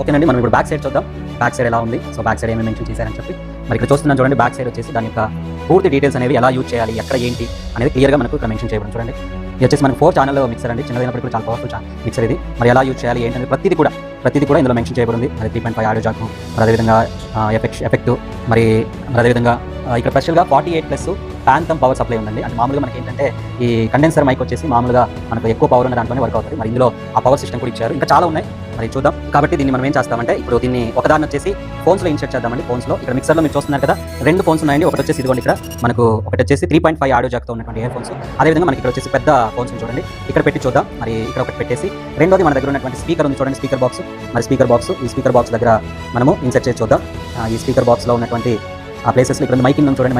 ఓకేనండి, మనం ఇప్పుడు బ్యాక్ సైడ్ చూద్దాం. బ్యాక్ సైడ్ ఎలా ఉంది, సో బ్యాక్ సైడ్ ఏమేమి మెన్షన్ చేశారని చెప్పి మరి ఇక్కడ చూస్తున్నాం చూడండి. బ్యాక్ సైడ్ వచ్చేసి దాని యొక్క పూర్తి డీటెయిల్స్ అనేవి ఎలా యూజ్ చేయాలి, ఎక్కడ ఏంటి అనేది క్లియర్గా మనకు ఇక్కడ మెన్షన్ చేయబడి చూడండి. ఇది వచ్చేసి మనకు 4 ఛానల్ మిక్సర్ అండి, చిన్నదైనప్పుడు కూడా చాలా పవర్ఫుల్ మిక్సర్ ఇది. మరి ఎలా యూజ్ చేయాలి ఏంటనేది ప్రతిదీ కూడా ఇందులో మెన్షన్ చేయబడింది. మరి 3.5 ఆడియో జాక్, మరి అదేవిధంగా ఎఫెక్ట్, మరి అదేవిధంగా ఇక్కడ స్పెషల్గా 48+ ప్యాంథమ్ పవర్ సప్లై ఉందండి. అంటే మామూలుగా మనకి ఏంటంటే ఈ కండెన్సర్ మైక్ వచ్చేసి మామూలుగా మనకు ఎక్కువ పవర్ ఉన్న దాంట్లోనే వర్క్ అవుతుంది. మరి ఇందులో ఆ పవర్ సిస్టమ్ కూడా ఇచ్చారు. ఇంకా చాలా ఉన్నాయి, మరి చూద్దాం. కాబట్టి దీన్ని మనం ఏం చేస్తామంటే ఇప్పుడు దీన్ని ఒకదాన్ని వచ్చేసి ఫోన్స్లో ఇన్సర్ట్ చేద్దామండి. ఫోన్స్లో ఇక్కడ మిక్సర్లో మీరు చూస్తున్నారు కదా, 2 ఫోన్స్ ఉన్నాయండి. ఒకటి వచ్చేసి ఇదిగోండి, ఇక్కడ మనకు ఒకటి వచ్చేసి 3.5 ఆడియో జాక్తో ఉన్నటువంటి ఇయర్ ఫోన్స్. అదేవిధంగా మనకి ఇక్కడ వచ్చేసి పెద్ద ఫోన్స్ చూడండి, ఇక్కడ పెట్టి చూద్దాం. మరి ఇక్కడ ఒకటి పెట్టేసి రెండోది మన దగ్గర ఉన్నటువంటి స్పీకర్ ఉంది చూడండి, స్పీకర్ బాక్స్. మరి ఈ స్పీకర్ బాక్స్ దగ్గర మనము ఇన్సర్ట్ చేసి చూద్దాం. ఈ స్పీకర్ బాక్స్లో ఉన్నటువంటి ఆ ప్లేసెస్లో ఇక్కడ మైక్ ఇన్ చూడండి,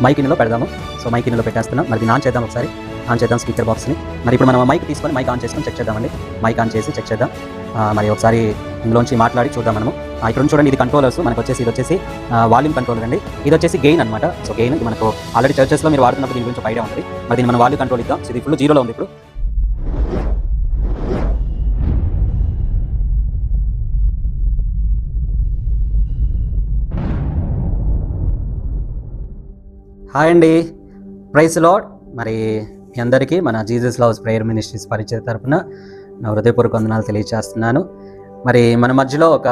మైక్ ఇన్లో పెడదాము. సో మైక్ ఇన్లో పెట్టేస్తున్నాం. మరి దీన్ని ఆన్ చేద్దాం, ఒకసారి ఆన్ చేద్దాం స్పీకర్ బాక్స్ని. మరి ఇప్పుడు మనం మైక్ తీసుకొని మైక్ ఆన్ చేసుకొని చెక్ చేద్దామండి. మైక్ ఆన్ చేసి చెక్ చేద్దాం. మరి ఒకసారి ఇందులోంచి మాట్లాడి చూద్దాం మనము. ఇక్కడ చూడండి, ఇది కంట్రోలర్స్ మనకు వచ్చేసి, ఇది వచ్చేసి వాల్యూమ్ కంట్రోలర్ అండి. ఇది వచ్చేసి గెయిన్ అనమాట. సో గెయిన్ మనకు ఆల్రెడీ చర్చెస్లో మీరు వాడుతున్నప్పుడు దీని గురించి ఐడియా ఉంటుంది. మరి దీన్ని మనం వాల్యూమ్ కంట్రోల్ ఇద్దాం. సో ఇది ఫుల్ 0లో ఉంది ఇప్పుడు. హాయ్ అండి, ప్రైజ్ లార్డ్. మరి మీ అందరికీ మన జీసస్ లవ్స్ ప్రేయర్ మినిస్ట్రీస్ పరిచయ తరపున నా హృదయపూర్వక వందనాలు తెలియజేస్తున్నాను. మరి మన మధ్యలో ఒక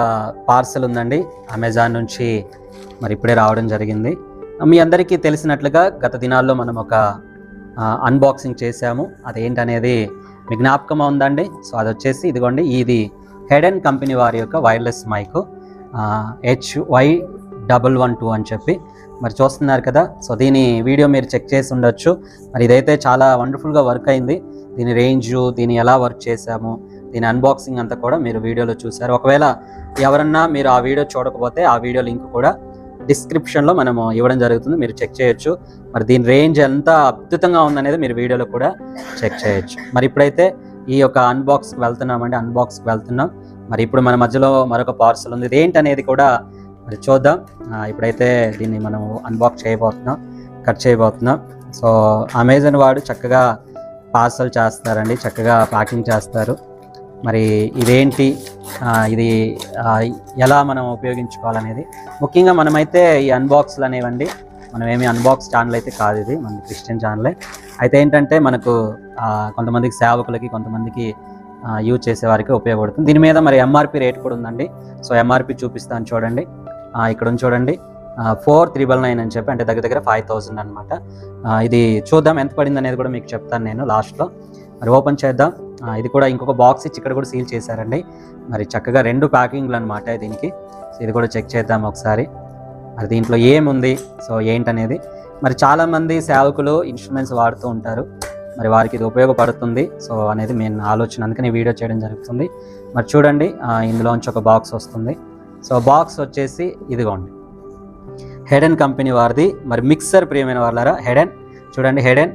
పార్సల్ ఉందండి, అమెజాన్ నుంచి మరి ఇప్పుడే రావడం జరిగింది. మీ అందరికీ తెలిసినట్లుగా గత దినాల్లో మనం ఒక అన్బాక్సింగ్ చేశాము. అదేంటనేది మీ జ్ఞాపకం ఉందండి. సో అది వచ్చేసి ఇదిగోండి, ఇది హెడెన్ కంపెనీ వారి యొక్క వైర్లెస్ మైక్ HY112 అని చెప్పి మరి చూస్తున్నారు కదా. సో దీని వీడియో మీరు చెక్ చేసి ఉండొచ్చు. మరి ఇదైతే చాలా వండర్ఫుల్గా వర్క్ అయింది. దీని రేంజు, దీన్ని ఎలా వర్క్ చేశాము, దీని అన్బాక్సింగ్ అంతా కూడా మీరు వీడియోలో చూసారు. ఒకవేళ ఎవరన్నా మీరు ఆ వీడియో చూడకపోతే ఆ వీడియో లింక్ కూడా డిస్క్రిప్షన్లో మనము ఇవ్వడం జరుగుతుంది, మీరు చెక్ చేయొచ్చు. మరి దీని రేంజ్ ఎంత అద్భుతంగా ఉందనేది మీరు వీడియోలో కూడా చెక్ చేయొచ్చు. మరి ఇప్పుడైతే ఈ యొక్క అన్బాక్స్కి వెళ్తున్నాం. మరి ఇప్పుడు మన మధ్యలో మరొక పార్సల్ ఉంది. ఇది ఏంటనేది కూడా మరి చూద్దాం. ఇప్పుడైతే దీన్ని మనం కట్ చేయబోతున్నాం. సో అమెజాన్ వాడు చక్కగా పార్సల్ చేస్తారండి, చక్కగా ప్యాకింగ్ చేస్తారు. మరి ఇదేంటి, ఇది ఎలా మనం ఉపయోగించుకోవాలనేది ముఖ్యంగా మనమైతే ఈ అన్బాక్స్లు అనేవండి, మనమేమి అన్బాక్స్ ఛానల్ అయితే కాదు, ఇది మన క్రిస్టియన్ ఛానలే. అయితే ఏంటంటే మనకు కొంతమందికి సేవకులకి, కొంతమందికి యూజ్ చేసే వారికి ఉపయోగపడుతుంది. దీని మీద మరి ఎంఆర్పి రేట్ కూడా ఉందండి. సో ఎంఆర్పి చూపిస్తాను చూడండి, ఇక్కడ చూడండి 4,999 అని చెప్పి, అంటే దగ్గర 5,000 అనమాట. ఇది చూద్దాం ఎంత పడింది అనేది కూడా మీకు చెప్తాను నేను లాస్ట్లో. మరి ఓపెన్ చేద్దాం. ఇది కూడా ఇంకొక బాక్స్ ఇచ్చి ఇక్కడ కూడా సీల్ చేశారండి. మరి చక్కగా 2 ప్యాకింగ్లు అనమాట దీనికి. సో ఇది కూడా చెక్ చేద్దాం ఒకసారి, మరి దీంట్లో ఏముంది, సో ఏంటనేది. మరి చాలామంది సేవకులు ఇన్స్ట్రుమెంట్స్ వాడుతూ ఉంటారు, మరి వారికి ఇది ఉపయోగపడుతుంది సో అనేది నేను ఆలోచన, అందుకని వీడియో చేయడం జరుగుతుంది. మరి చూడండి, ఇందులోంచి ఒక బాక్స్ వస్తుంది. సో బాక్స్ వచ్చేసి ఇదిగోండి, హెడెన్ కంపెనీ వారిది. మరి మిక్సర్ ప్రియమైన వాళ్ళారా, Hayden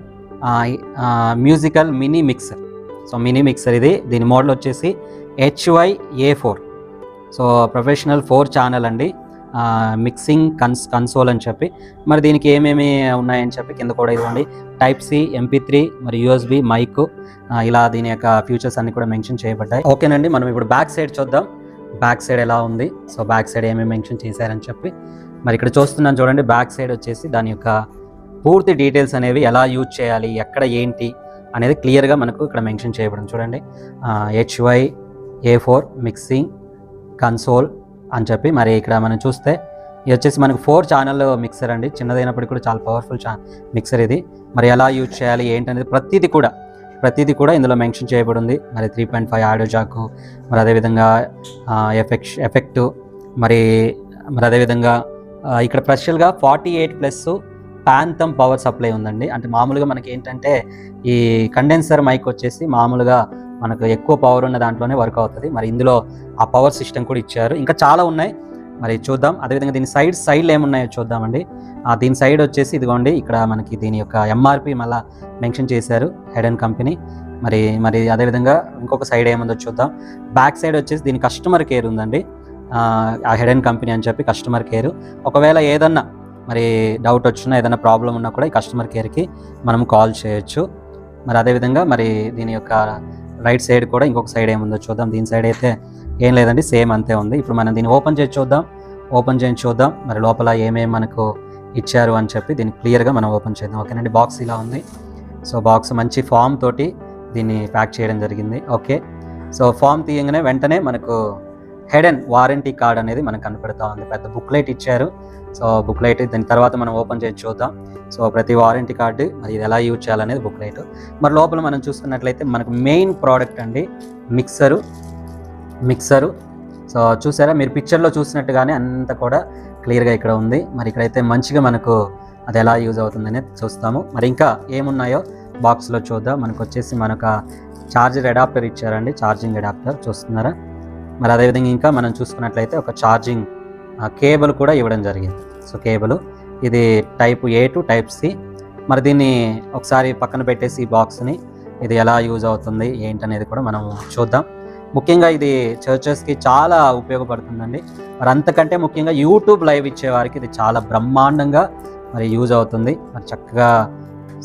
musical mini mixer. So mini mixer ఇది. దీని మోడల్ వచ్చేసి HY-A4. సో ప్రొఫెషనల్ 4 ఛానల్ అండి, మిక్సింగ్ కన్సోల్ అని చెప్పి. మరి దీనికి ఏమేమి ఉన్నాయని చెప్పి కింద కూడా ఇవ్వండి. Type-C, MP3, మరి USB మైక్, ఇలా దీని యొక్క ఫ్యూచర్స్ అన్ని కూడా మెన్షన్ చేయబడ్డాయి. ఓకేనండి, మనం ఇప్పుడు బ్యాక్ సైడ్ చూద్దాం. బ్యాక్ సైడ్ ఎలా ఉంది, సో బ్యాక్ సైడ్ ఏమేమి మెన్షన్ చేశారని చెప్పి. మరి ఇక్కడ చూస్తున్నాను చూడండి, బ్యాక్ సైడ్ వచ్చేసి దాని యొక్క పూర్తి డీటెయిల్స్ అనేవి ఎలా యూజ్ చేయాలి, ఎక్కడ ఏంటి అనేది క్లియర్గా మనకు ఇక్కడ మెన్షన్ చేయబడింది చూడండి. HY-A4 మిక్సింగ్ కన్సోల్ అని చెప్పి. మరి ఇక్కడ మనం చూస్తే ఇది వచ్చేసి మనకు 4 ఛానల్ మిక్సర్ అండి, చిన్నదైనప్పటికీ కూడా చాలా పవర్ఫుల్ మిక్సర్ ఇది. మరి ఎలా యూజ్ చేయాలి ఏంటనేది ప్రతిదీ కూడా ఇందులో మెన్షన్ చేయబడింది. మరి 3.5 ఆడియో జాక్, మరి అదేవిధంగా ఎఫెక్ట్, మరి అదేవిధంగా ఇక్కడ స్పెషల్గా 48+ ప్యాంథమ్ పవర్ సప్లై ఉందండి. అంటే మామూలుగా మనకి ఏంటంటే ఈ కండెన్సర్ మైక్ వచ్చేసి మామూలుగా మనకు ఎక్కువ పవర్ ఉన్న దాంట్లోనే వర్క్ అవుతుంది. మరి ఇందులో ఆ పవర్ సిస్టమ్ కూడా ఇచ్చారు. ఇంకా చాలా ఉన్నాయి, మరి చూద్దాం. అదేవిధంగా దీని సైడ్లో ఏమున్నాయో చూద్దామండి. దీని సైడ్ వచ్చేసి ఇదిగోండి, ఇక్కడ మనకి దీని యొక్క ఎంఆర్పి మళ్ళీ మెన్షన్ చేశారు, హెడెన్ కంపెనీ. మరి అదేవిధంగా ఇంకొక సైడ్ ఏముందో చూద్దాం. బ్యాక్ సైడ్ వచ్చేసి దీని కస్టమర్ కేర్ ఉందండి, ఆ హెడెన్ కంపెనీ అని చెప్పి కస్టమర్ కేర్. ఒకవేళ ఏదన్నా మరి డౌట్ వచ్చినా, ఏదైనా ప్రాబ్లం ఉన్నా కూడా ఈ కస్టమర్ కేర్కి మనం కాల్ చేయొచ్చు. మరి అదేవిధంగా మరి దీని యొక్క రైట్ సైడ్ కూడా ఇంకొక సైడ్ ఏముందో చూద్దాం. దీని సైడ్ అయితే ఏం లేదండి, సేమ్ అంతే ఉంది. ఇప్పుడు మనం దీన్ని ఓపెన్ చేసి చూద్దాం మరి లోపల ఏమేమి మనకు ఇచ్చారు అని చెప్పి దీన్ని క్లియర్గా మనం ఓపెన్ చేద్దాం. ఓకేనండి, బాక్స్ ఇలా ఉంది. సో బాక్స్ మంచి ఫామ్ తోటి దీన్ని ప్యాక్ చేయడం జరిగింది. ఓకే, సో ఫామ్ తీయగానే వెంటనే మనకు హెడెన్ వారంటీ కార్డ్ అనేది మనకు కనపడుతూ ఉంది. పెద్ద బుక్లెట్ ఇచ్చారు. సో బుక్లెట్ దాని తర్వాత మనం ఓపెన్ చేసి చూద్దాం. సో ప్రతి వారంటీ కార్డు మరి ఇది ఎలా యూజ్ చేయాలనేది బుక్లెట్. మరి లోపల మనం చూసుకున్నట్లయితే మనకు మెయిన్ ప్రోడక్ట్ అండి మిక్సరు. సో చూసారా, మీరు పిక్చర్లో చూసినట్టుగానే అంతా కూడా క్లియర్గా ఇక్కడ ఉంది. మరి ఇక్కడైతే మంచిగా మనకు అది ఎలా యూజ్ అవుతుంది అనేది చూస్తాము. మరి ఇంకా ఏమున్నాయో బాక్స్లో చూద్దాం. మనకు వచ్చేసి మనకు ఛార్జర్ అడాప్టర్ ఇచ్చారండి, ఛార్జింగ్ అడాప్టర్ చూస్తున్నారా. మరి అదేవిధంగా ఇంకా మనం చూసుకున్నట్లయితే ఒక ఛార్జింగ్ కేబుల్ కూడా ఇవ్వడం జరిగింది. సో కేబుల్ ఇది type A to type C. మరి దీన్ని ఒకసారి పక్కన పెట్టేసి ఈ బాక్స్ని ఇది ఎలా యూజ్ అవుతుంది ఏంటనేది కూడా మనం చూద్దాం. ముఖ్యంగా ఇది చర్చెస్కి చాలా ఉపయోగపడుతుందండి. మరి అంతకంటే ముఖ్యంగా యూట్యూబ్ లైవ్ ఇచ్చే వారికి ఇది చాలా బ్రహ్మాండంగా మరి యూజ్ అవుతుంది. మరి చక్కగా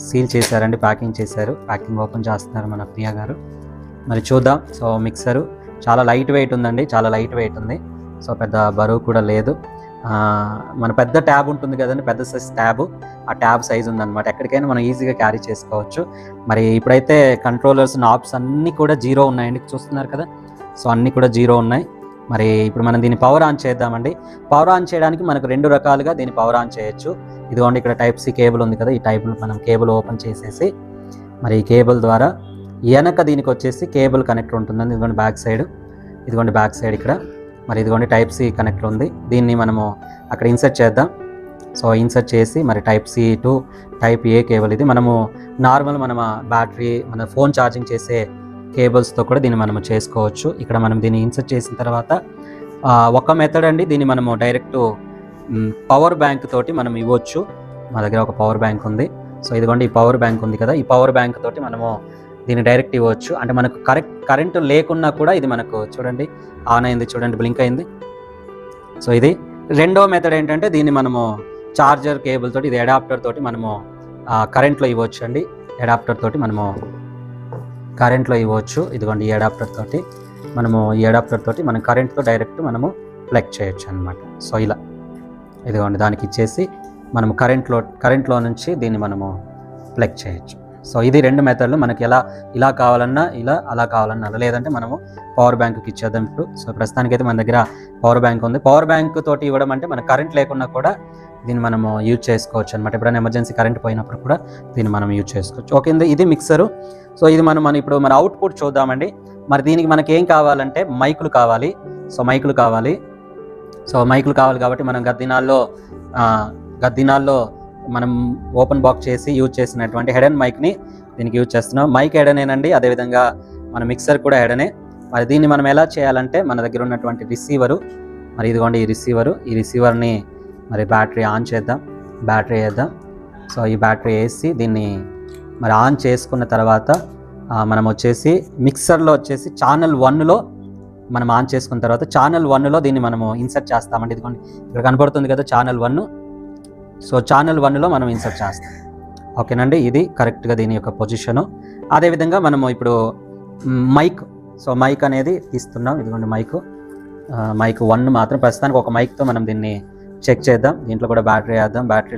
సీల్ చేశారండి, ప్యాకింగ్ చేశారు. ప్యాకింగ్ ఓపెన్ చేస్తున్నారు మన ప్రియా గారు. మరి చూద్దాం. సో మిక్సరు చాలా లైట్ వెయిట్ ఉందండి, చాలా లైట్ వెయిట్ ఉంది. సో పెద్ద బరువు కూడా లేదు. మన పెద్ద ట్యాబ్ ఉంటుంది కదండి, పెద్ద సైజ్ ట్యాబ్, ఆ ట్యాబ్ సైజ్ ఉందన్నమాట. ఎక్కడికైనా మనం ఈజీగా క్యారీ చేసుకోవచ్చు. మరి ఇప్పుడైతే కంట్రోలర్స్ నాబ్స్ అన్నీ కూడా 0 ఉన్నాయండి, చూస్తున్నారు కదా. సో అన్నీ కూడా 0 ఉన్నాయి. మరి ఇప్పుడు మనం దీన్ని పవర్ ఆన్ చేద్దామండి. పవర్ ఆన్ చేయడానికి మనకు 2 రకాలుగా దీన్ని పవర్ ఆన్ చేయొచ్చు. ఇదిగోండి ఇక్కడ టైప్ C కేబుల్ ఉంది కదా, ఈ టైప్ మనం కేబుల్ ఓపెన్ చేసేసి మరి ఈ కేబుల్ ద్వారా వెనక దీనికి వచ్చేసి కేబుల్ కనెక్టర్ ఉంటుందండి. ఇదిగోండి బ్యాక్ సైడ్ ఇక్కడ మరి ఇదిగోండి టైప్ C కనెక్టర్ ఉంది. దీన్ని మనము అక్కడ ఇన్సర్ట్ చేద్దాం. సో ఇన్సర్ట్ చేసి మరి type C to type A cable. ఇది మనము నార్మల్ మన బ్యాటరీ మన ఫోన్ ఛార్జింగ్ చేసే కేబుల్స్తో కూడా దీన్ని మనము చేసుకోవచ్చు. ఇక్కడ మనం దీన్ని ఇన్సర్ట్ చేసిన తర్వాత ఒక మెథడ్ అండి, దీన్ని మనము డైరెక్ట్ పవర్ బ్యాంక్ తోటి మనం ఇవ్వచ్చు. మా దగ్గర ఒక పవర్ బ్యాంక్ ఉంది. సో ఇదిగోండి ఈ పవర్ బ్యాంక్ ఉంది కదా, ఈ పవర్ బ్యాంక్ తోటి మనము దీన్ని డైరెక్ట్ ఇవ్వచ్చు. అంటే మనకు కరెంటు లేకున్నా కూడా ఇది మనకు చూడండి ఆన్ అయింది, చూడండి బ్లింక్ అయింది. సో ఇది రెండో మెథడ్ ఏంటంటే దీన్ని మనము చార్జర్ కేబుల్ తోటి, ఇది అడాప్టర్ తోటి మనము కరెంట్లో ఇవ్వచ్చు అండి. అడాప్టర్ తోటి మనము కరెంట్లో ఇవ్వచ్చు. ఇదిగోండి ఈ అడాప్టర్ తోటి మనం కరెంట్తో డైరెక్ట్ మనము ప్లగ్ చేయొచ్చు అనమాట. సో ఇలా ఇదిగోండి దానికి ఇచ్చేసి మనము కరెంట్లో నుంచి దీన్ని మనము ప్లగ్ చేయొచ్చు. సో ఇది 2 మెథడ్లు. మనకి ఇలా కావాలన్నా ఇలా, అలా కావాలన్నా అలా, లేదంటే మనము పవర్ బ్యాంక్కి ఇచ్చేద్దాం ఇప్పుడు. సో ప్రస్తుతానికైతే మన దగ్గర పవర్ బ్యాంక్ ఉంది. పవర్ బ్యాంక్ తోటి ఇవ్వడం అంటే మనకు కరెంట్ లేకున్నా కూడా దీన్ని మనము యూజ్ చేసుకోవచ్చు అనమాట. ఎప్పుడైనా ఎమర్జెన్సీ కరెంట్ పోయినప్పుడు కూడా దీన్ని మనం యూజ్ చేసుకోవచ్చు. ఓకే, ఇది మిక్సరు. సో ఇది మనం ఇప్పుడు మన అవుట్పుట్ చూద్దామండి. మరి దీనికి మనకి ఏం కావాలంటే మైకులు కావాలి. సో మైకులు కావాలి కాబట్టి మనం గద్దినాల్లో మనం ఓపెన్ బాక్స్ చేసి యూజ్ చేసినటువంటి హెడెన్ మైక్ని దీనికి యూజ్ చేస్తున్నాం. మైక్ హెడెనేనండి, అదేవిధంగా మన మిక్సర్ కూడా హెడెనే. మరి దీన్ని మనం ఎలా చేయాలంటే మన దగ్గర ఉన్నటువంటి రిసీవరు, మరి ఇదిగోండి ఈ రిసీవర్ని మరి బ్యాటరీ ఆన్ చేద్దాం, బ్యాటరీ వేద్దాం. సో ఈ బ్యాటరీ వేసి దీన్ని మరి ఆన్ చేసుకున్న తర్వాత మనం వచ్చేసి మిక్సర్లో వచ్చేసి ఛానల్ 1లో మనం ఆన్ చేసుకున్న తర్వాత ఛానల్ 1లో దీన్ని మనము ఇన్సర్ట్ చేస్తామండి. ఇదిగోండి ఇక్కడ కనపడుతుంది కదా ఛానల్ 1. సో ఛానల్ 1లో మనం ఇన్సర్ట్ చేస్తాం. ఓకేనండి, ఇది కరెక్ట్గా దీని యొక్క పొజిషను. అదేవిధంగా మనము ఇప్పుడు మైక్ అనేది తీస్తున్నాం. ఇదిగోండి మైక్ 1 మాత్రం ప్రస్తుతానికి ఒక మైక్తో మనం దీన్ని చెక్ చేద్దాం. దీంట్లో కూడా బ్యాటరీలు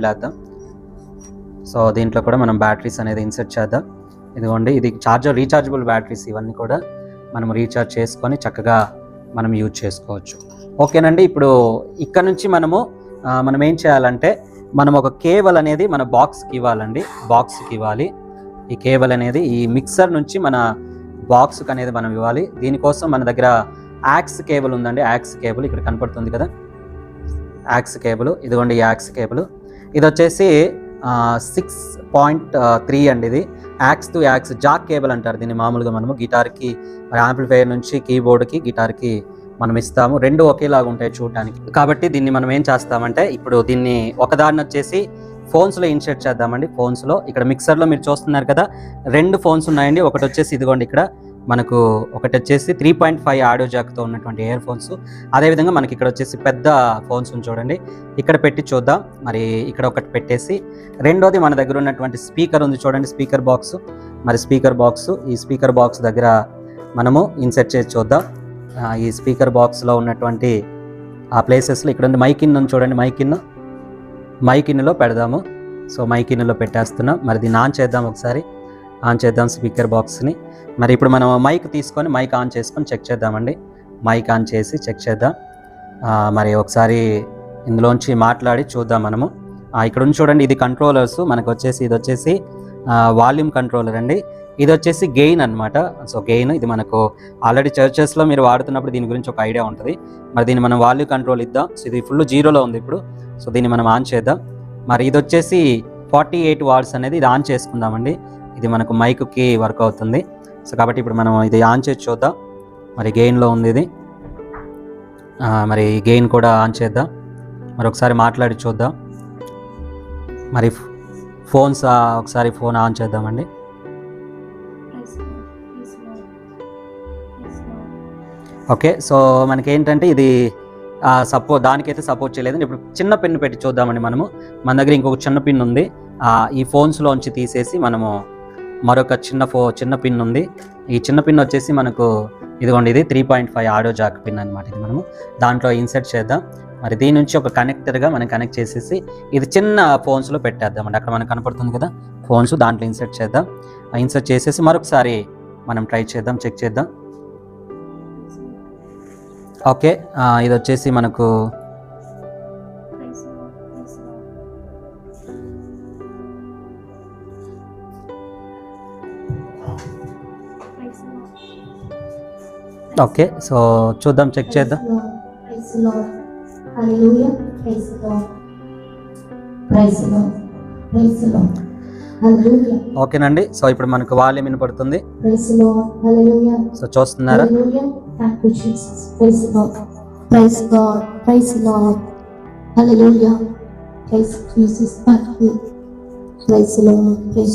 వేద్దాం. సో దీంట్లో కూడా మనం బ్యాటరీస్ అనేది ఇన్సర్ట్ చేద్దాం. ఇదిగోండి ఇది రీఛార్జబుల్ బ్యాటరీస్. ఇవన్నీ కూడా మనం రీఛార్జ్ చేసుకొని చక్కగా మనం యూజ్ చేసుకోవచ్చు. ఓకేనండి, ఇప్పుడు ఇక్కడ నుంచి మనం ఏం చేయాలంటే మనం ఒక కేబుల్ అనేది మన బాక్స్కి ఇవ్వాలి. ఈ కేబుల్ అనేది ఈ మిక్సర్ నుంచి మన బాక్స్కి అనేది మనం ఇవ్వాలి. దీనికోసం మన దగ్గర యాక్స్ కేబుల్ ఉందండి. యాక్స్ కేబుల్ ఇక్కడ కనపడుతుంది కదా, యాక్స్ కేబుల్. ఇదిగోండి ఈ యాక్స్ కేబుల్. ఇది వచ్చేసి 6.3 అండి. ఇది aux to aux jack cable అంటారు దీన్ని. మామూలుగా మనము గిటార్కి మరి యాంప్లిఫైయర్ నుంచి కీబోర్డ్కి గిటార్కి మనం ఇస్తాము. 2 ఒకేలాగా ఉంటాయి చూడడానికి. కాబట్టి దీన్ని మనం ఏం చేస్తామంటే ఇప్పుడు దీన్ని ఒకదాన్ని వచ్చేసి ఫోన్స్లో ఇన్సర్ట్ చేద్దామండి. ఫోన్స్లో ఇక్కడ మిక్సర్లో మీరు చూస్తున్నారు కదా 2 ఫోన్స్ ఉన్నాయండి. ఒకటి వచ్చేసి ఇదిగోండి ఇక్కడ మనకు ఒకటి వచ్చేసి 3.5 ఆడియో జాక్తో ఉన్నటువంటి ఇయర్ ఫోన్స్. అదేవిధంగా మనకి ఇక్కడ వచ్చేసి పెద్ద ఫోన్స్ చూడండి, ఇక్కడ పెట్టి చూద్దాం. మరి ఇక్కడ ఒకటి పెట్టేసి రెండోది మన దగ్గర ఉన్నటువంటి స్పీకర్ ఉంది చూడండి, స్పీకర్ బాక్స్. మరి ఈ స్పీకర్ బాక్స్ దగ్గర మనము ఇన్సెట్ చేసి చూద్దాం. ఈ స్పీకర్ బాక్స్లో ఉన్నటువంటి ఆ ప్లేసెస్లో ఇక్కడ ఉంది మైక్ ఇన్ చూడండి, మైక్ ఇన్లో పెడదాము. సో మైక్ ఇన్లో పెట్టేస్తున్నాం. మరి దీన్ని ఆన్ చేద్దాం, ఒకసారి ఆన్ చేద్దాం స్పీకర్ బాక్స్ని. మరి ఇప్పుడు మనం మైక్ తీసుకొని మైక్ ఆన్ చేసుకొని చెక్ చేద్దామండి. మైక్ ఆన్ చేసి చెక్ చేద్దాం. మరి ఒకసారి ఇందులోంచి మాట్లాడి చూద్దాం మనము. ఇక్కడ ఉంది చూడండి, ఇది కంట్రోలర్స్ మనకు వచ్చేసి, ఇది వచ్చేసి వాల్యూమ్ కంట్రోలర్ అండి. ఇది వచ్చేసి గెయిన్ అనమాట. సో గెయిన్ ఇది మనకు ఆల్రెడీ చర్చెస్లో మీరు వాడుతున్నప్పుడు దీని గురించి ఒక ఐడియా ఉంటుంది. మరి దీన్ని మనం వాల్యూమ్ కంట్రోల్ ఇద్దాం. సో ఇది ఫుల్ 0లో ఉంది ఇప్పుడు. సో దీన్ని మనం ఆన్ చేద్దాం. మరి ఇది వచ్చేసి 48 వాట్స్ అనేది ఇది ఆన్ చేసుకుందామండి. ఇది మనకు మైక్కి వర్క్ అవుతుంది. సో కాబట్టి ఇప్పుడు మనం ఇది ఆన్ చేసి చూద్దాం. మరి గెయిన్లో ఉంది ఇది. మరి గెయిన్ కూడా ఆన్ చేద్దాం. మరి ఒకసారి మాట్లాడి చూద్దాం. మరి ఫోన్స్ ఒకసారి ఫోన్ ఆన్ చేద్దామండి. ఓకే, సో మనకి ఏంటంటే ఇది దానికైతే సపోర్ట్ చేయలేదు. ఇప్పుడు చిన్న పిన్ పెట్టి చూద్దామండి మనము. మన దగ్గర ఇంకొక చిన్న పిన్ ఉంది. ఈ ఫోన్స్లోంచి తీసేసి మనము మరొక చిన్న పిన్ ఉంది. ఈ చిన్న పిన్ వచ్చేసి మనకు ఇదిగోండి, ఇది 3.5 ఆడియో జాక్ పిన్ అనమాట. ఇది మనము దాంట్లో ఇన్సర్ట్ చేద్దాం. మరి దీని నుంచి ఒక కనెక్టర్గా మనం కనెక్ట్ చేసేసి ఇది చిన్న ఫోన్స్లో పెట్టేద్దామండి. అక్కడ మనకు కనపడుతుంది కదా ఫోన్స్, దాంట్లో ఇన్సర్ట్ చేద్దాం. ఇన్సర్ట్ చేసేసి మరొకసారి మనం ట్రై చేద్దాం, చెక్ చేద్దాం. ఓకే, ఇది వచ్చేసి మనకు ఓకే, సో చూద్దాం, చెక్ చేద్దాం. ఓకేనండి. సో ఇప్పుడు మనకు వాల్యూమ్ వినపడుతుంది. సో చూస్తున్నారా?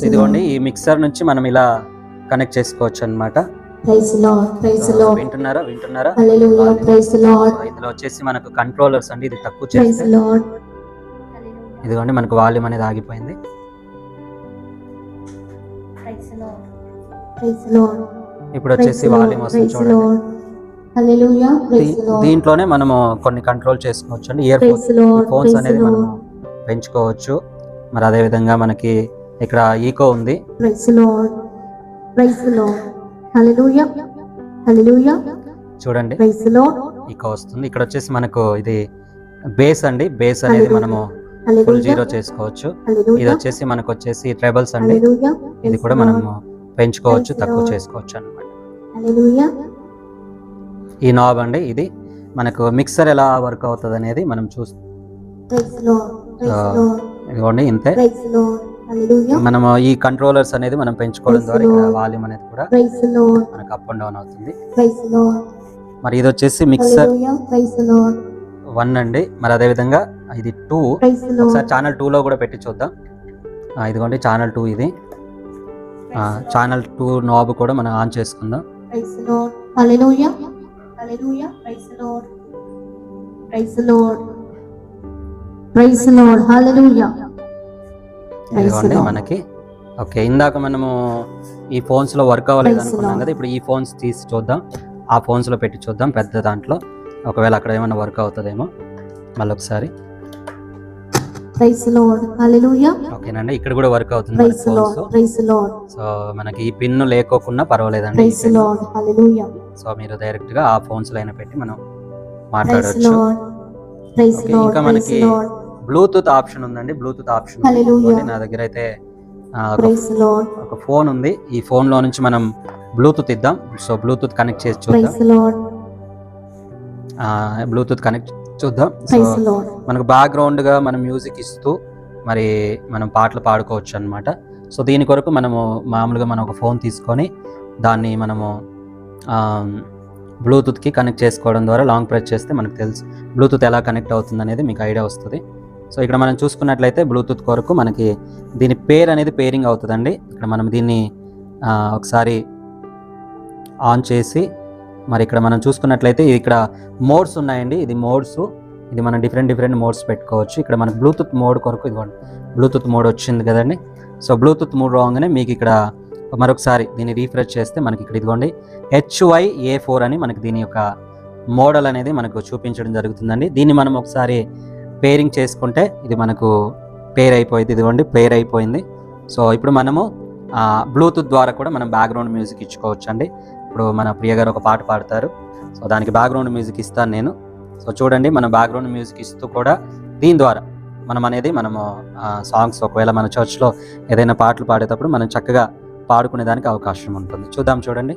ఇదిగోండి, ఈ మిక్సర్ నుంచి మనం ఇలా కనెక్ట్ చేసుకోవచ్చు అన్నమాట. వింటున్నారా? ఇందులో వచ్చేసి మనకు కంట్రోలర్స్ అండి. ఇది తక్కువ చేస్తే ఇదిగోండి మనకు వాల్యూమ్ అనేది ఆగిపోయింది. ఇప్పుడు వచ్చేసి వాల్యూమ్ వస్తుంది చూడండి. దీంట్లోనే మనము కొన్ని కంట్రోల్ చేసుకోవచ్చు అండి. ఇయర్ ఫోన్స్ అనేది మనం పెంచుకోవచ్చు. మరి అదే విధంగా మనకి ఇక్కడ ఈకో ఉంది. చూడండి ఈకో వస్తుంది. ఇక్కడ వచ్చేసి మనకు ఇది బేస్ అండి. బేస్ అనేది మనము ఫుల్ 0 చేసుకోవచ్చు. ఇది వచ్చేసి మనకు వచ్చేసి ట్రెబల్స్ అండి. ఇది కూడా మనము పెంచుకోవచ్చు, తక్కువ చేసుకోవచ్చు అన్నమాట. ఈ నాబ్ అండి, ఇది మనకు మిక్సర్ ఎలా వర్క్ అవుతుంది అనేది మనం చూస్తాం. ఇదిగోండి ఇంతే. మనం ఈ కంట్రోలర్స్ అనేది మనం పెంచుకోవడం ద్వారా ఇక్కడ వాల్యూమ్ అనేది కూడా మనకు అప్ అండ్ డౌన్ అవుతుంది. మరి ఇది వచ్చేసి మిక్సర్ 1 అండి. మరి అదే విధంగా ఇది 2. ఒకసారి ఛానల్ 2లో కూడా పెట్టి చూద్దాం. ఇదిగోండి ఛానల్ 2 ఇది. ఛానల్ 2 నాబ్ కూడా మనం ఆన్ చేసుకుందాం. ఇదిగోండి మనకి. ఓకే, ఇందాక మనము ఈ ఫోన్స్లో వర్క్ అవ్వలేదు అనుకున్నాం కదా. ఇప్పుడు ఈ ఫోన్స్ తీసి చూద్దాం, ఆ ఫోన్స్లో పెట్టి చూద్దాం పెద్ద దాంట్లో. ఒకవేళ అక్కడ ఏమైనా వర్క్ అవుతుందేమో. మళ్ళీ ఒకసారి ఓకేనండి, ఇక్కడ కూడా వర్క్ అవుతుంది ఫోన్స్. సో మనకి ఈ పిన్ లేకోకుండా పర్వాలేదండి. సో మీరు డైరెక్ట్ గా ఆ ఫోన్స్ లో అయినా పెట్టి మనం మాట్లాడవచ్చు. ఇంకా మనకి బ్లూటూత్ ఆప్షన్ ఉందండి. బ్లూటూత్ ఆప్షన్ నా దగ్గర అయితే ఒక ఫోన్ ఉంది. ఈ ఫోన్ లో నుంచి మనం బ్లూటూత్ ఇద్దాం. సో బ్లూటూత్ కనెక్ట్ చేసి చూద్దాం. బ్లూటూత్ కనెక్ట్ చూద్దాం. సో మనకు బ్యాక్గ్రౌండ్ గా మనం మ్యూజిక్ ఇస్తూ మరి మనం పాటలు పాడుకోవచ్చు అన్నమాట. సో దీని కొరకు మనము మామూలుగా మనం ఒక ఫోన్ తీసుకొని దాన్ని మనము బ్లూటూత్కి కనెక్ట్ చేసుకోవడం ద్వారా లాంగ్ ప్రెస్ చేస్తే మనకు తెలుసు బ్లూటూత్ ఎలా కనెక్ట్ అవుతుంది అనేది మీకు ఐడియా వస్తుంది. సో ఇక్కడ మనం చూసుకున్నట్లయితే బ్లూటూత్ కొరకు మనకి దీని పేరు అనేది పేరింగ్ అవుతుందండి. ఇక్కడ మనం దీన్ని ఒకసారి ఆన్ చేసి మరి ఇక్కడ మనం చూసుకున్నట్లయితే ఇక్కడ మోడ్స్ ఉన్నాయండి. ఇది మోడ్స్, ఇది మనం డిఫరెంట్ మోడ్స్ పెట్టుకోవచ్చు. ఇక్కడ మనకు బ్లూటూత్ మోడ్ కొరకు ఇదిగోండి బ్లూటూత్ మోడ్ వచ్చింది కదండి. సో బ్లూటూత్ మోడ్ రాగానే మీకు ఇక్కడ మరొకసారి దీన్ని రీఫ్రెష్ చేస్తే మనకి ఇక్కడ ఇదిగోండి HYA4 అని మనకి దీని యొక్క మోడల్ అనేది మనకు చూపించడం జరుగుతుందండి. దీన్ని మనం ఒకసారి పేరింగ్ చేసుకుంటే ఇది మనకు పేర్ అయిపోయింది. ఇదిగోండి పేర్ అయిపోయింది. సో ఇప్పుడు మనము బ్లూటూత్ ద్వారా కూడా మనం బ్యాక్గ్రౌండ్ మ్యూజిక్ ఇచ్చుకోవచ్చు అండి. ఇప్పుడు మన ప్రియ గారు ఒక పాట పాడతారు. సో దానికి బ్యాక్గ్రౌండ్ మ్యూజిక్ ఇస్తాను నేను. సో చూడండి, మనం బ్యాక్గ్రౌండ్ మ్యూజిక్ ఇస్తూ కూడా దీని ద్వారా మనము సాంగ్స్ ఒకవేళ మన చర్చ్లో ఏదైనా పాటలు పాడేటప్పుడు మనం చక్కగా పాడుకునేదానికి అవకాశం ఉంటుంది. చూద్దాం, చూడండి.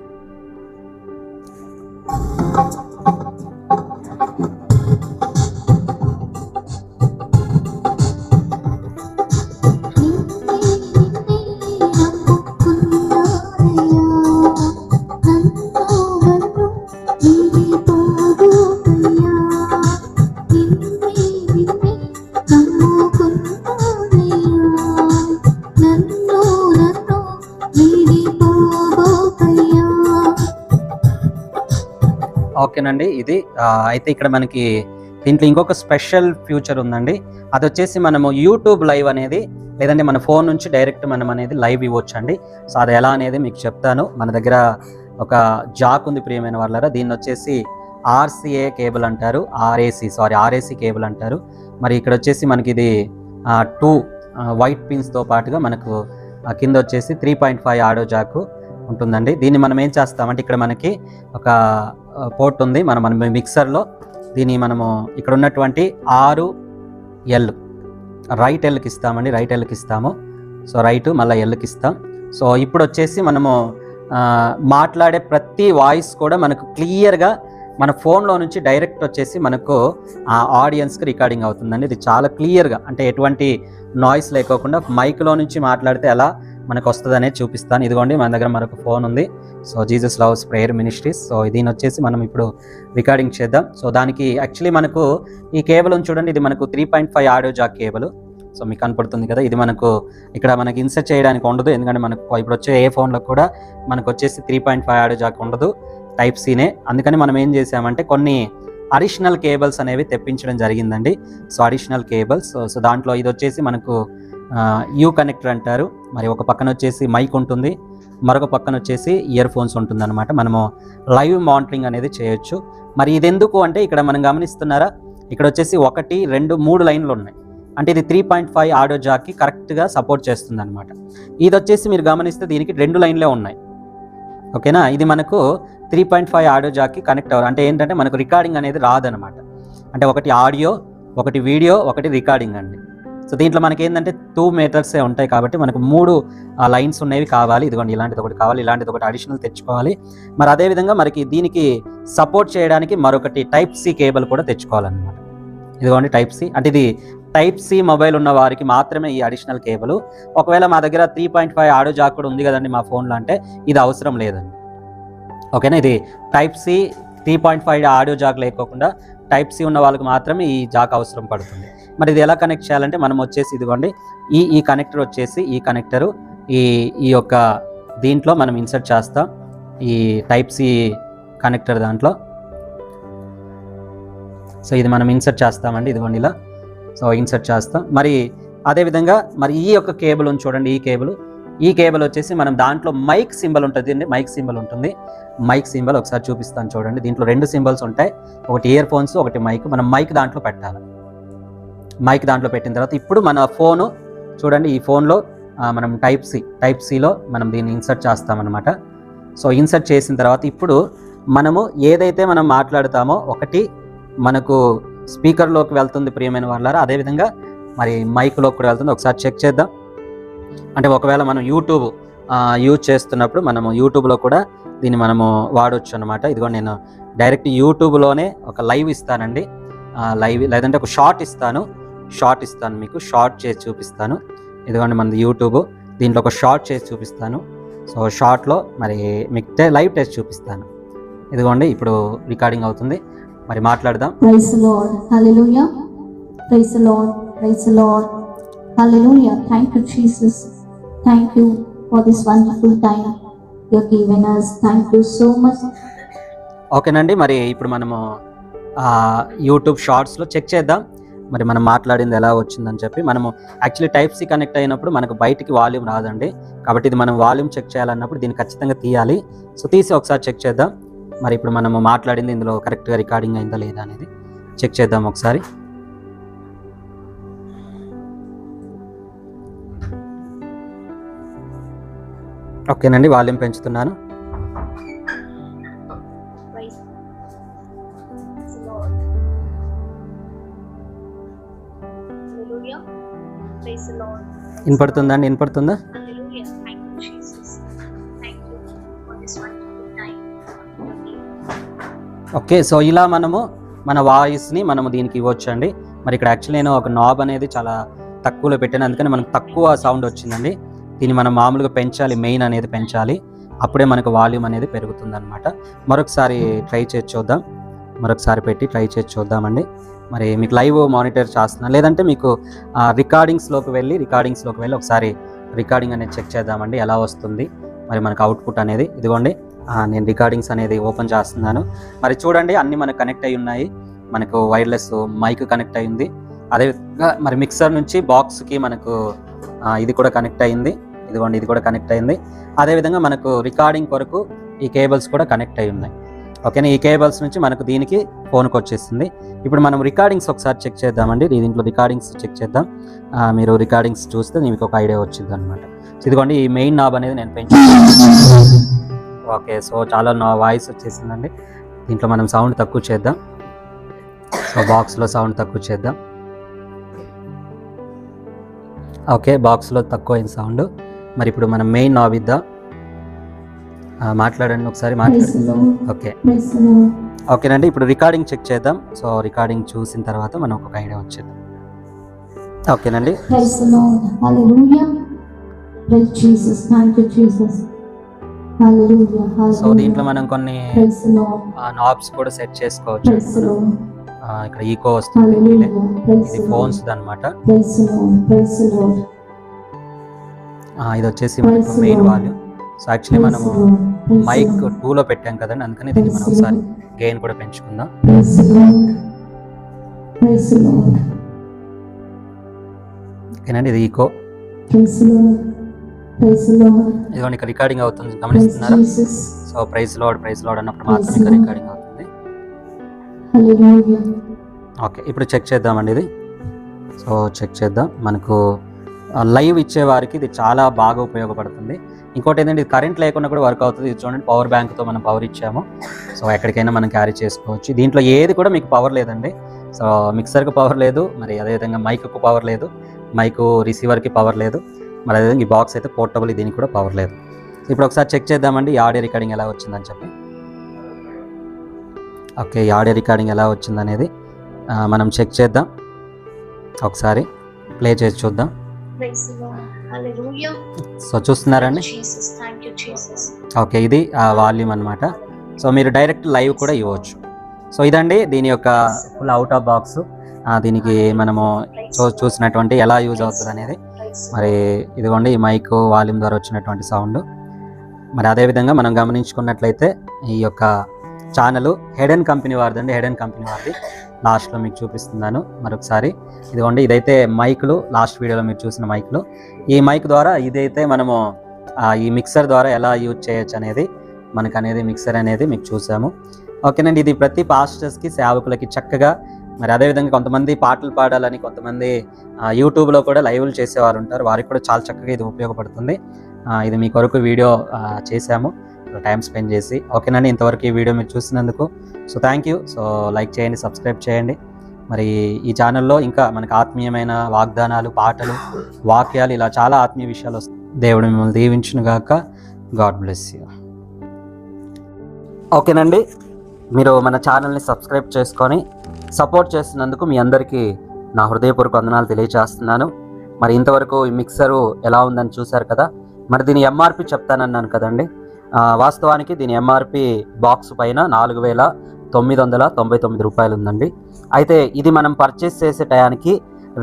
ఓకేనండి, ఇది అయితే ఇక్కడ మనకి దీంట్లో ఇంకొక స్పెషల్ ఫ్యూచర్ ఉందండి. అది వచ్చేసి మనము యూట్యూబ్ లైవ్ అనేది, లేదంటే మన ఫోన్ నుంచి డైరెక్ట్ మనం అనేది లైవ్ ఇవ్వచ్చు అండి. సో అది ఎలా అనేది మీకు చెప్తాను. మన దగ్గర ఒక జాక్ ఉంది ప్రియమైన వాళ్ళారా. దీన్ని వచ్చేసి RCA కేబుల్ అంటారు, RAC కేబుల్ అంటారు. మరి ఇక్కడ వచ్చేసి మనకి ఇది 2 వైట్ పిన్స్తో పాటుగా మనకు కింద వచ్చేసి 3.5 ఆడియో జాక్ ఉంటుందండి. దీన్ని మనం ఏం చేస్తామంటే ఇక్కడ మనకి ఒక పోర్ట్ ఉంది మన మిక్సర్లో. దీన్ని మనము ఇక్కడ ఉన్నటువంటి 6L రైట్ ఎల్కి ఇస్తామండి, రైట్ ఎల్కి ఇస్తాము. సో రైట్ మళ్ళీ ఎల్కి ఇస్తాం. సో ఇప్పుడు వచ్చేసి మనము మాట్లాడే ప్రతి వాయిస్ కూడా మనకు క్లియర్గా మన ఫోన్లో నుంచి డైరెక్ట్ వచ్చేసి మనకు ఆ ఆడియన్స్కి రికార్డింగ్ అవుతుందండి. ఇది చాలా క్లియర్గా, అంటే ఎటువంటి నాయిస్ లేకోకుండా మైక్లో నుంచి మాట్లాడితే ఎలా మనకు వస్తుంది అనేది చూపిస్తాను. ఇదిగోండి, మన దగ్గర మరొక ఫోన్ ఉంది. So Jesus loves prayer ministries. So దీని వచ్చేసి మనం ఇప్పుడు రికార్డింగ్ చేద్దాం. సో దానికి యాక్చువల్లీ మనకు ఈ కేబుల్ చూడండి, ఇది మనకు 3.5 ఆడియో జాక్ కేబుల్. సో మీకు కనపడుతుంది కదా, ఇది మనకు ఇక్కడ మనకి ఇన్సర్ట్ చేయడానికి ఉండదు. ఎందుకంటే మనకు ఇప్పుడు వచ్చే ఏ ఫోన్లో కూడా మనకు వచ్చేసి 3.5 ఆడియో జాక్ ఉండదు, టైప్ సీనే. అందుకని మనం ఏం చేసామంటే కొన్ని అడిషనల్ కేబుల్స్ అనేవి తెప్పించడం జరిగిందండి. సో అడిషనల్ కేబుల్స్, సో దాంట్లో ఇది వచ్చేసి మనకు యూ కనెక్టర్ అంటారు. మరి ఒక పక్కన వచ్చేసి మైక్ ఉంటుంది, మరొక పక్కన వచ్చేసి ఇయర్ ఫోన్స్ ఉంటుంది అనమాట. మనము లైవ్ మానిటరింగ్ అనేది చేయొచ్చు. మరి ఇది ఎందుకు అంటే ఇక్కడ మనం గమనిస్తున్నారా, ఇక్కడ వచ్చేసి 1, 2, 3 లైన్లు ఉన్నాయి. అంటే ఇది 3.5 ఆడియో జాక్కి కరెక్ట్గా సపోర్ట్ చేస్తుంది అనమాట. ఇది వచ్చేసి మీరు గమనిస్తే దీనికి 2 లైన్లే ఉన్నాయి. ఓకేనా, ఇది మనకు 3.5 ఆడియో జాక్కి కనెక్ట్ అవ్వాలి. అంటే ఏంటంటే మనకు రికార్డింగ్ అనేది రాదనమాట. అంటే ఒకటి ఆడియో, ఒకటి వీడియో, ఒకటి రికార్డింగ్ అండి. సో దీంట్లో మనకి ఏంటంటే 2 మీటర్సే ఉంటాయి కాబట్టి మనకు 3 లైన్స్ ఉన్నవి కావాలి. ఇదిగోండి, ఇలాంటిది ఒకటి కావాలి, ఇలాంటిది ఒకటి అడిషనల్ తెచ్చుకోవాలి. మరి అదేవిధంగా మనకి దీనికి సపోర్ట్ చేయడానికి మరొకటి టైప్ C కేబుల్ కూడా తెచ్చుకోవాలన్నమాట. ఇదిగోండి టైప్ C, అంటే ఇది టైప్ C మొబైల్ ఉన్న వారికి మాత్రమే ఈ అడిషనల్ కేబుల్. ఒకవేళ మా దగ్గర 3.5 ఆడియో జాక్ కూడా ఉంది కదండి మా ఫోన్లో అంటే ఇది అవసరం లేదండి. ఓకేనా, ఇది టైప్ C 3.5 ఆడియో జాక్ లేకోకుండా టైప్ C ఉన్న వాళ్ళకి మాత్రమే ఈ జాక్ అవసరం పడుతుంది. మరి ఇది ఎలా కనెక్ట్ చేయాలంటే మనం వచ్చేసి ఇదిగోండి ఈ కనెక్టర్ వచ్చేసి ఈ కనెక్టరు ఈ యొక్క దీంట్లో మనం ఇన్సర్ట్ చేస్తాం, ఈ టైప్ C కనెక్టర్ దాంట్లో. సో ఇది మనం ఇన్సర్ట్ చేస్తామండి, ఇదిగోండి ఇలా. సో ఇన్సర్ట్ చేస్తాం. మరి అదేవిధంగా మరి ఈ యొక్క కేబుల్ ఉంది చూడండి, ఈ కేబుల్ వచ్చేసి మనం దాంట్లో మైక్ సింబల్ ఉంటుంది అండి, మైక్ సింబల్ ఉంటుంది. మైక్ సింబల్ ఒకసారి చూపిస్తాను చూడండి. దీంట్లో 2 సింబల్స్ ఉంటాయి, ఒకటి ఇయర్ ఫోన్స్, ఒకటి మైక్. మనం మైక్ దాంట్లో పెట్టాలి. మైక్ దాంట్లో పెట్టిన తర్వాత ఇప్పుడు మన ఫోను చూడండి, ఈ ఫోన్లో మనం టైప్ సిలో మనం దీన్ని ఇన్సర్ట్ చేస్తామన్నమాట. సో ఇన్సర్ట్ చేసిన తర్వాత ఇప్పుడు మనము ఏదైతే మనం మాట్లాడుతామో ఒకటి మనకు స్పీకర్లోకి వెళ్తుంది ప్రియమైన వాళ్ళారా, అదేవిధంగా మరి మైక్లోకి కూడా వెళ్తుంది. ఒకసారి చెక్ చేద్దాం. అంటే ఒకవేళ మనం యూట్యూబ్ యూజ్ చేస్తున్నప్పుడు మనము యూట్యూబ్లో కూడా దీన్ని మనము వాడవచ్చు అనమాట. ఇదిగో నేను డైరెక్ట్ యూట్యూబ్లోనే ఒక లైవ్ ఇస్తానండి, లైవ్ లేదంటే ఒక షార్ట్ ఇస్తాను మీకు షార్ట్ చేసి చూపిస్తాను. ఇదిగోండి మనది యూట్యూబ్, దీంట్లో ఒక షార్ట్ చేసి చూపిస్తాను. సో షార్ట్లో మరి మీకు లైవ్ టెస్ట్ చూపిస్తాను. ఇదిగోండి ఇప్పుడు రికార్డింగ్ అవుతుంది, మరి మాట్లాడదాం. Praise the Lord, hallelujah, praise the Lord, praise the Lord, hallelujah. Thank you Jesus, thank you for this wonderful time you have given us. Thank you so much. ఓకేనండి, మరి ఇప్పుడు మనము యూట్యూబ్ షార్ట్స్లో చెక్ చేద్దాం. మరి మనం మాట్లాడింది ఎలా వచ్చిందని చెప్పి మనము యాక్చువల్లీ టైప్ సి కనెక్ట్ అయినప్పుడు మనకు బయటికి వాల్యూమ్ రాదండి. కాబట్టి ఇది మనం వాల్యూమ్ చెక్ చేయాలన్నప్పుడు దీన్ని ఖచ్చితంగా తీయాలి. సో తీసి ఒకసారి చెక్ చేద్దాం. మరి ఇప్పుడు మనము మాట్లాడింది ఇందులో కరెక్ట్గా రికార్డింగ్ అయిందా లేదా అనేది చెక్ చేద్దాం ఒకసారి. ఓకేనండి, వాల్యూమ్ పెంచుతున్నాను. వినపడుతుందండి? వినపడుతుందా? ఓకే, సో ఇలా మనము మన వాయిస్ని మనము దీనికి ఇవ్వచ్చండి. మరి ఇక్కడ యాక్చువల్లీ నేను ఒక నాబ్ అనేది చాలా తక్కువలో పెట్టాను, అందుకని మనకు తక్కువ సౌండ్ వచ్చిందండి. దీన్ని మనం మామూలుగా పెంచాలి, మెయిన్ అనేది పెంచాలి, అప్పుడే మనకు వాల్యూమ్ అనేది పెరుగుతుంది అనమాట. మరొకసారి ట్రై చేసి చూద్దాం. మరొకసారి పెట్టి ట్రై చేసి చూద్దామండి. మరి మీకు లైవ్ మానిటర్ చేస్తున్నాను, లేదంటే మీకు రికార్డింగ్స్లోకి వెళ్ళి ఒకసారి రికార్డింగ్ అనేది చెక్ చేద్దామండి ఎలా వస్తుంది మరి మనకు అవుట్పుట్ అనేది. ఇదిగోండి, నేను రికార్డింగ్స్ అనేది ఓపెన్ చేస్తున్నాను. మరి చూడండి, అన్నీ మనకు కనెక్ట్ అయి ఉన్నాయి. మనకు వైర్లెస్ మైక్ కనెక్ట్ అయింది. అదేవిధంగా మరి మిక్సర్ నుంచి బాక్స్కి మనకు ఇది కూడా కనెక్ట్ అయింది. ఇదిగోండి, ఇది కూడా కనెక్ట్ అయింది. అదేవిధంగా మనకు రికార్డింగ్ కొరకు ఈ కేబుల్స్ కూడా కనెక్ట్ అయి ఉన్నాయి. ఓకేనా, ఈ కేబుల్స్ నుంచి మనకు దీనికి ఫోన్కి వచ్చేసింది. ఇప్పుడు మనం రికార్డింగ్స్ ఒకసారి చెక్ చేద్దామండి. దీంట్లో రికార్డింగ్స్ చెక్ చేద్దాం. మీరు రికార్డింగ్స్ చూస్తే మీకు ఒక ఐడియా వచ్చింది అనమాట. ఇదిగోండి, ఈ మెయిన్ నాబ్ అనేది నేను పెంచుతాను. ఓకే, సో చాలా నా వాయిస్ వచ్చేసిందండి. దీంట్లో మనం సౌండ్ తక్కువ చేద్దాం. సో బాక్స్లో సౌండ్ తక్కువ చేద్దాం. ఓకే, బాక్స్లో తక్కువ అయింది సౌండ్. మరి ఇప్పుడు మనం మెయిన్ నాబ్ ఇద్దాం. మాట్లాడండి ఒకసారి, మాట్లాడండి. ఓకే, ఓకేనండి, ఇప్పుడు రికార్డింగ్ చెక్ చేద్దాం. సో రికార్డింగ్ చూసిన తర్వాత మనం ఒక ఐడియా వచ్చేద్దాం. ఓకేనండి. సో దీంట్లో మనం కొన్ని నాబ్స్ కూడా సెట్ చేసుకోవచ్చు. ఇక్కడ ఈకో వస్తుంది, ఇది ఫోన్స్ అనమాట. ఇది వచ్చేసి మనకు మెయిన్ వాల్యూమ్. సో యాక్చువల్లీ మనము మైక్ 2లో పెట్టాం కదండి, అందుకని దీన్ని మనం ఒకసారి గెయిన్ కూడా పెంచుకుందాం. ఓకేనండి, ఇది ఈకో. ఇదిగోండి, ఇక్కడ రికార్డింగ్ అవుతుంది, గమనిస్తున్నారా? సో ప్రైజ్ లార్డ్ అన్నప్పుడు మాత్రం ఇక్కడ రికార్డింగ్ అవుతుంది. ఓకే, ఇప్పుడు చెక్ చేద్దామండి ఇది. సో చెక్ చేద్దాం. మనకు లైవ్ ఇచ్చే వారికి ఇది చాలా బాగా ఉపయోగపడుతుంది. ఇంకోటి ఏంటంటే, ఇది కరెంట్ లేకుండా కూడా వర్క్ అవుతుంది. ఇది చూడండి, పవర్ బ్యాంక్తో మనం పవర్ ఇచ్చాము. సో ఎక్కడికైనా మనం క్యారీ చేసుకోవచ్చు. దీంట్లో ఏది కూడా మీకు పవర్ లేదండి. సో మిక్సర్కి పవర్ లేదు, మరి అదేవిధంగా మైక్కు పవర్ లేదు, మైకు రిసీవర్కి పవర్ లేదు, మరి అదేవిధంగా ఈ బాక్స్ అయితే పోర్టబుల్, దీనికి కూడా పవర్ లేదు. ఇప్పుడు ఒకసారి చెక్ చేద్దామండి ఈ ఆడియో రికార్డింగ్ ఎలా వచ్చిందని చెప్పి. ఓకే, ఈ ఆడియో రికార్డింగ్ ఎలా వచ్చిందనేది మనం చెక్ చేద్దాం. ఒకసారి ప్లే చేసి చూద్దాం. సో చూస్తున్నారండి? ఓకే, ఇది వాల్యూమ్ అనమాట. సో మీరు డైరెక్ట్ లైవ్ కూడా ఇవ్వచ్చు. సో ఇదండి దీని యొక్క ఫుల్ అవుట్ ఆఫ్ బాక్స్. దీనికి మనము చూసినటువంటి ఎలా యూజ్ అవుతుంది అనేది. మరి ఇదిగోండి, ఈ మైక్ వాల్యూమ్ ద్వారా వచ్చినటువంటి సౌండ్. మరి అదేవిధంగా మనం గమనించుకున్నట్లయితే ఈ యొక్క ఛానల్ హెడెన్ కంపెనీ వారిదండి. హెడెన్ కంపెనీ వారిది లాస్ట్లో మీకు చూపిస్తున్నాను మరొకసారి. ఇదిగోండి, ఇదైతే మైకులు, లాస్ట్ వీడియోలో మీరు చూసిన మైకులు. ఈ మైక్ ద్వారా ఇదైతే మనము ఈ మిక్సర్ ద్వారా ఎలా యూజ్ చేయొచ్చు అనేది మనకు అనేది మిక్సర్ అనేది మీకు చూసాము. ఓకేనండి, ఇది ప్రతి పాస్టర్స్కి, సేవకులకి చక్కగా. మరి అదేవిధంగా కొంతమంది పాటలు పాడాలని, కొంతమంది యూట్యూబ్లో కూడా లైవ్లు చేసేవారు ఉంటారు, వారికి కూడా చాలా చక్కగా ఇది ఉపయోగపడుతుంది. ఇది మీ కొరకు వీడియో చేశాము, టైం స్పెండ్ చేసి. ఓకేనండి, ఇంతవరకు ఈ వీడియో మీరు చూసినందుకు so thank you. So like చేయండి, సబ్స్క్రైబ్ చేయండి. మరి ఈ ఛానల్లో ఇంకా మనకు ఆత్మీయమైన వాగ్దానాలు, పాటలు, వాక్యాలు, ఇలా చాలా ఆత్మీయ విషయాలు వస్తాయి. దేవుడు మిమ్మల్ని దీవించును గాక. God bless you. ఓకేనండి, మీరు మన ఛానల్ని సబ్స్క్రైబ్ చేసుకొని సపోర్ట్ చేస్తున్నందుకు మీ అందరికీ నా హృదయపూర్వక వందనాలు తెలియజేస్తున్నాను. మరి ఇంతవరకు ఈ మిక్సరు ఎలా ఉందని చూశారు కదా. మరి దీని ఎంఆర్పి చెప్తానన్నాను కదండి. వాస్తవానికి దీని ఎంఆర్పి బాక్స్ పైన 4,999 రూపాయలు ఉందండి. అయితే ఇది మనం పర్చేస్ చేసే టయానికి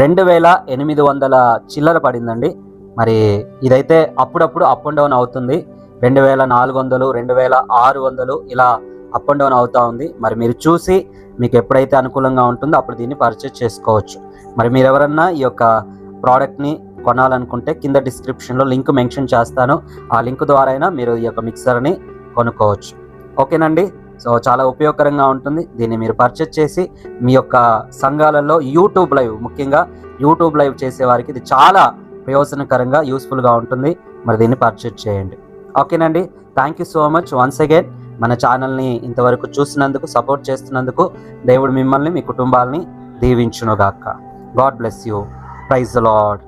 2,800 చిల్లర పడిందండి. మరి ఇదైతే అప్పుడప్పుడు అప్ అండ్ డౌన్ అవుతుంది. 2,400, 2,600 ఇలా అప్ అండ్ డౌన్ అవుతూ ఉంది. మరి మీరు చూసి మీకు ఎప్పుడైతే అనుకూలంగా ఉంటుందో అప్పుడు దీన్ని పర్చేస్ చేసుకోవచ్చు. మరి మీరు ఎవరన్నా ఈ యొక్క ప్రోడక్ట్ని కొనాలనుకుంటే కింద డిస్క్రిప్షన్లో లింక్ మెన్షన్ చేస్తాను. ఆ లింక్ ద్వారా అయినా మీరు ఈ యొక్క మిక్సర్ని కొనుక్కోవచ్చు. ఓకేనండి. సో చాలా ఉపయోగకరంగా ఉంటుంది. దీన్ని మీరు పర్చేజ్ చేసి మీ యొక్క సంఘాలలో యూట్యూబ్ లైవ్, ముఖ్యంగా యూట్యూబ్ లైవ్ చేసే వారికి ఇది చాలా ప్రయోజనకరంగా యూస్ఫుల్గా ఉంటుంది. మరి దీన్ని పర్చేజ్ చేయండి. ఓకేనండి. Thank you so much once again. మన ఛానల్ని ఇంతవరకు చూసినందుకు, సపోర్ట్ చేస్తున్నందుకు దేవుడు మిమ్మల్ని, మీ కుటుంబాలని దీవించునుగాక. God bless you. Praise the lord.